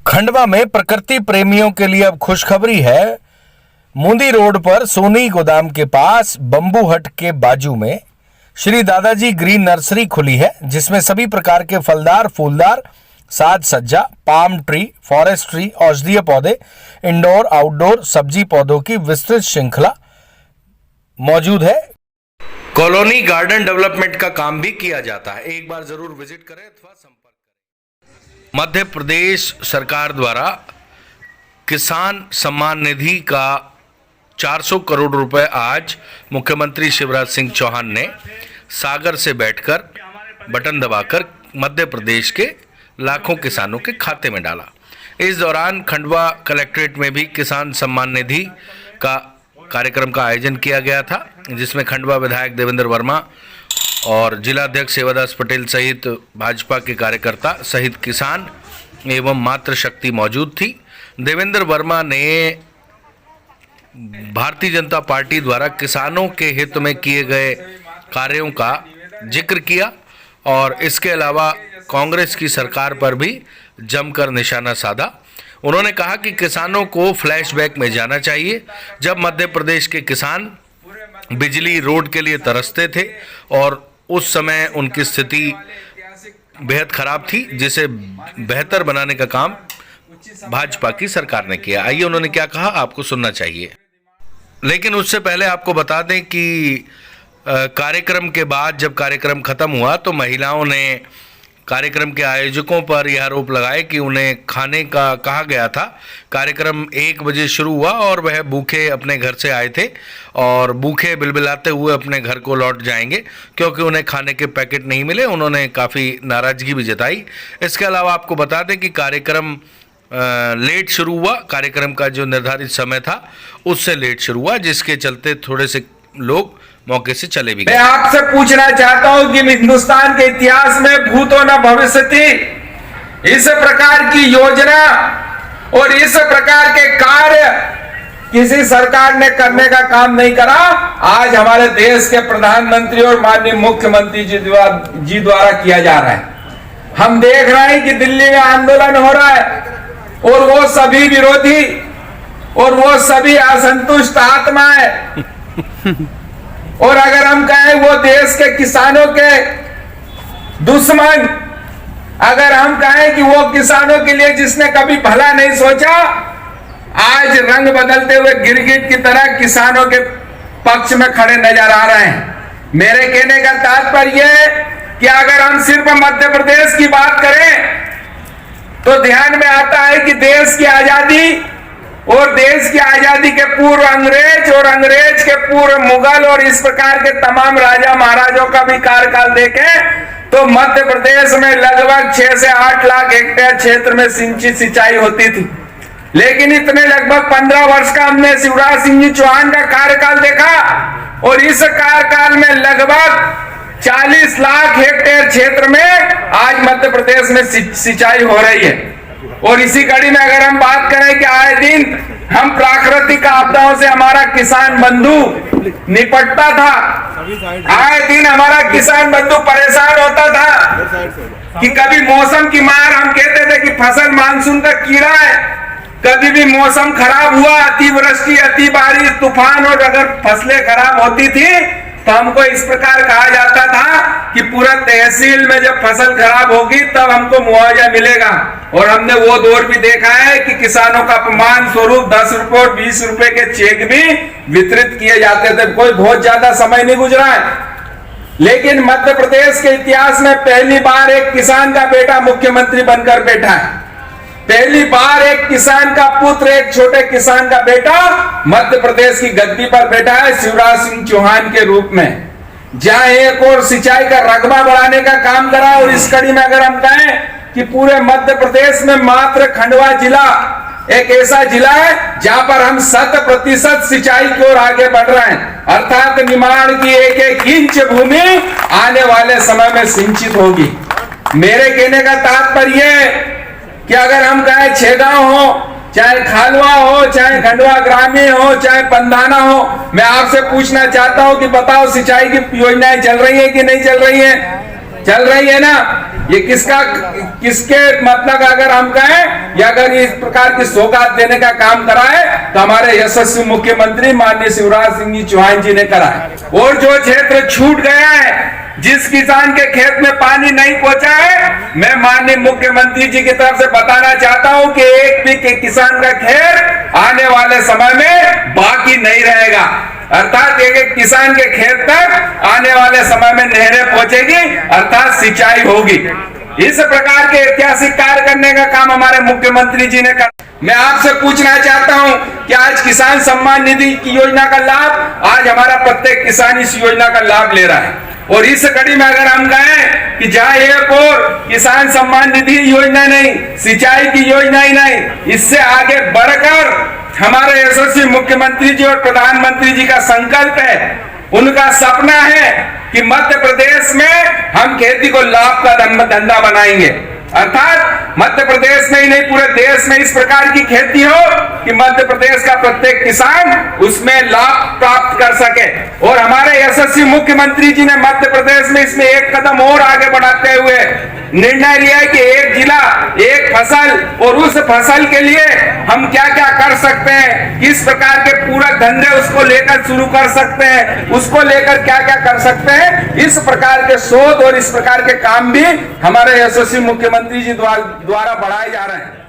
खंडवा में प्रकृति प्रेमियों के लिए अब खुशखबरी है। मुंदी रोड पर सोनी गोदाम के पास बंबू हट के बाजू में श्री दादाजी ग्रीन नर्सरी खुली है, जिसमें सभी प्रकार के फलदार, फूलदार, साज सज्जा, पाम ट्री, फॉरेस्ट ट्री, औषधीय पौधे, इंडोर आउटडोर सब्जी पौधों की विस्तृत श्रृंखला मौजूद है। कॉलोनी गार्डन डेवलपमेंट का काम भी किया जाता है। एक बार जरूर विजिट करें अथवा संपर्क करें। मध्य प्रदेश सरकार द्वारा किसान सम्मान निधि का 400 करोड़ रुपए आज मुख्यमंत्री शिवराज सिंह चौहान ने सागर से बैठकर बटन दबाकर मध्य प्रदेश के लाखों किसानों के खाते में डाला। इस दौरान खंडवा कलेक्ट्रेट में भी किसान सम्मान निधि का कार्यक्रम का आयोजन किया गया था, जिसमें खंडवा विधायक देवेंद्र वर्मा और जिलाध्यक्ष सेवादास पटेल सहित भाजपा के कार्यकर्ता सहित किसान एवं मातृशक्ति मौजूद थी। देवेंद्र वर्मा ने भारतीय जनता पार्टी द्वारा किसानों के हित में किए गए कार्यों का जिक्र किया और इसके अलावा कांग्रेस की सरकार पर भी जमकर निशाना साधा। उन्होंने कहा कि किसानों को फ्लैशबैक में जाना चाहिए, जब मध्य प्रदेश के किसान बिजली, रोड के लिए तरसते थे और उस समय उनकी स्थिति बेहद खराब थी, जिसे बेहतर बनाने का काम भाजपा की सरकार ने किया। आइए उन्होंने क्या कहा आपको सुनना चाहिए। लेकिन उससे पहले आपको बता दें कि कार्यक्रम के बाद जब कार्यक्रम खत्म हुआ तो महिलाओं ने कार्यक्रम के आयोजकों पर यह आरोप लगाए कि उन्हें खाने का कहा गया था। कार्यक्रम 1 बजे शुरू हुआ और वह भूखे अपने घर से आए थे और भूखे बिलबिलाते हुए अपने घर को लौट जाएंगे क्योंकि उन्हें खाने के पैकेट नहीं मिले। उन्होंने काफ़ी नाराज़गी भी जताई। इसके अलावा आपको बता दें कि कार्यक्रम लेट शुरू हुआ। कार्यक्रम का जो निर्धारित समय था उससे लेट शुरू हुआ, जिसके चलते थोड़े से लोग मौके से चले भी गए। मैं आपसे पूछना चाहता हूं कि हिंदुस्तान के इतिहास में भूतो न भविष्यति इस प्रकार की योजना और इस प्रकार के कार्य किसी सरकार ने करने का काम नहीं करा। आज हमारे देश के प्रधानमंत्री और माननीय मुख्यमंत्री जी द्वारा किया जा रहा है। हम देख रहे हैं कि दिल्ली में आंदोलन हो रहा है और वो सभी विरोधी और वो सभी असंतुष्ट आत्माएं और अगर हम कहें वो देश के किसानों के दुश्मन, अगर हम कहें कि वो किसानों के लिए जिसने कभी भला नहीं सोचा, आज रंग बदलते हुए गिरगिट की तरह किसानों के पक्ष में खड़े नजर आ रहे हैं। मेरे कहने का तात्पर्य है कि अगर हम सिर्फ मध्य प्रदेश की बात करें तो ध्यान में आता है कि देश की आजादी और देश की आजादी के पूर्व अंग्रेज और अंग्रेज के पूर्व मुगल और इस प्रकार के तमाम राजा महाराजों का भी कार्यकाल देखें तो मध्य प्रदेश में लगभग 6 से 8 लाख हेक्टेयर क्षेत्र में सिंचाई होती थी। लेकिन इतने लगभग 15 वर्ष का हमने शिवराज सिंह जी चौहान का कार्यकाल देखा और इस कार्यकाल में लगभग 40 लाख हेक्टेयर क्षेत्र में आज मध्य प्रदेश में सिंचाई हो रही है। और इसी कड़ी में अगर हम बात करें कि आए दिन हम प्राकृतिक आपदाओं से हमारा किसान बंधु निपटता था, आए दिन हमारा किसान बंधु परेशान होता था कि कभी मौसम की मार, हम कहते थे कि फसल मानसून का कीड़ा है, कभी भी मौसम खराब हुआ, अतिवृष्टि, अति बारिश, तूफान और अगर फसलें खराब होती थी तो हमको इस प्रकार कहा जाता था कि पूरा तहसील में जब फसल खराब होगी तब हमको मुआवजा मिलेगा। और हमने वो दौर भी देखा है कि किसानों का अपमान स्वरूप 10 रुपए और 20 रुपए के चेक भी वितरित किए जाते थे। कोई बहुत ज्यादा समय नहीं गुजरा है, लेकिन मध्य प्रदेश के इतिहास में पहली बार एक किसान का बेटा मुख्यमंत्री बनकर बैठा है। पहली बार एक किसान का पुत्र, एक छोटे किसान का बेटा मध्य प्रदेश की गद्दी पर बैठा है शिवराज सिंह चौहान के रूप में, जहां एक और सिंचाई का रकबा बढ़ाने का काम करा। और इस कड़ी में अगर हम कहें कि पूरे मध्य प्रदेश में मात्र खंडवा जिला एक ऐसा जिला है जहां पर हम 100% सिंचाई की ओर आगे बढ़ रहे हैं, अर्थात निमाड़ की एक इंच भूमि आने वाले समय में सिंचित होगी। मेरे कहने का तात्पर्य कि अगर हम कहें छेगांव हो, चाहे खालवा हो, चाहे खंडवा ग्रामीण हो, चाहे पंधाना हो, मैं आपसे पूछना चाहता हूं कि बताओ सिंचाई की योजनाएं चल रही है कि नहीं चल रही है? चल रही है ना। ये किसके मतलब अगर हम कहें या अगर इस प्रकार की सौगात देने का काम करा है तो हमारे यशस्वी मुख्यमंत्री माननीय शिवराज सिंह जी चौहान जी ने करा है। और जो क्षेत्र छूट गया है, जिस किसान के खेत में पानी नहीं पहुंचा है, मैं माननीय मुख्यमंत्री जी की तरफ से बताना चाहता हूं कि एक भी किसान का खेत आने वाले समय में बाकी नहीं रहेगा। अर्थात एक किसान के खेत तक आने वाले समय में नहरें पहुंचेगी, अर्थात सिंचाई होगी। इस प्रकार के ऐतिहासिक कार्य करने का काम हमारे मुख्यमंत्री जी ने करा। मैं आपसे पूछना चाहता हूं कि आज किसान सम्मान निधि की योजना का लाभ आज हमारा प्रत्येक किसान इस योजना का लाभ ले रहा है। और इस कड़ी में अगर हम कहें कि जहां एक और किसान सम्मान निधि योजना नहीं, सिंचाई की योजना ही नहीं, इससे आगे बढ़कर हमारे यशस्वी मुख्यमंत्री जी और प्रधानमंत्री जी का संकल्प है, उनका सपना है कि मध्य प्रदेश में हम खेती को लाभ का धंधा बनाएंगे। अर्थात मध्य प्रदेश में ही नहीं, पूरे देश में इस प्रकार की खेती हो कि मध्य प्रदेश का प्रत्येक किसान उसमें लाभ प्राप्त कर सके। और हमारे यशस्वी मुख्यमंत्री जी ने मध्य प्रदेश में इसमें एक कदम और आगे बढ़ाते हुए निर्णय लिया है कि एक जिला एक फसल, और उस फसल के लिए हम क्या क्या कर सकते हैं, किस प्रकार के पूरा धंधे उसको लेकर शुरू कर सकते हैं, उसको लेकर क्या क्या कर सकते हैं, इस प्रकार के शोध और इस प्रकार के काम भी हमारे यशस्वी मुख्यमंत्री जी द्वारा बढ़ाए जा रहे हैं।